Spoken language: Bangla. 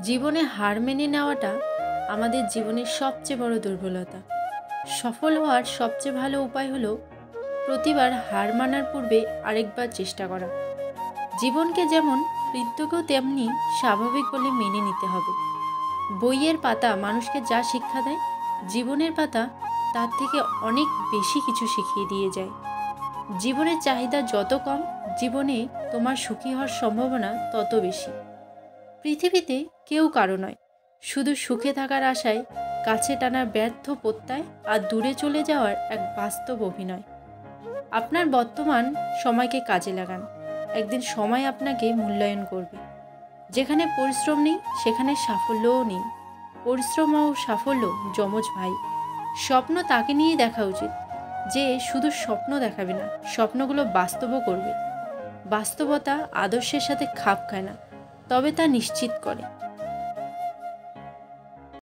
জীবনে হার মেনে নেওয়াটা আমাদের জীবনের সবচেয়ে বড় দুর্বলতা। সফল হওয়ার সবচেয়ে ভালো উপায় হলো প্রতিবার হার মানার পূর্বে আরেকবার চেষ্টা করা। জীবনকে যেমন মৃত্যুকেও তেমনি স্বাভাবিক বলে মেনে নিতে হবে। বইয়ের পাতা মানুষকে যা শিক্ষা দেয়, জীবনের পাতা তার থেকে অনেক বেশি কিছু শিখিয়ে দিয়ে যায়। জীবনের চাহিদা যত কম, জীবনে তোমার সুখী হওয়ার সম্ভাবনা তত বেশি। পৃথিবীতে কেউ কারো নয়, শুধু সুখে থাকার আশায় কাছে টানার ব্যর্থ প্রত্যয় আর দূরে চলে যাওয়ার এক বাস্তব অভিনয়। আপনার বর্তমান সময়কে কাজে লাগান, একদিন সময় আপনাকে মূল্যায়ন করবে। যেখানে পরিশ্রম নেই সেখানে সাফল্যও নেই। পরিশ্রম ও সাফল্য যমজ ভাই। স্বপ্ন তাকে নিয়েই দেখা উচিত যে শুধু স্বপ্ন দেখাবে না, স্বপ্নগুলো বাস্তবও করবে। বাস্তবতা আদর্শের সাথে খাপ খায় না, তবে তা নিশ্চিত করে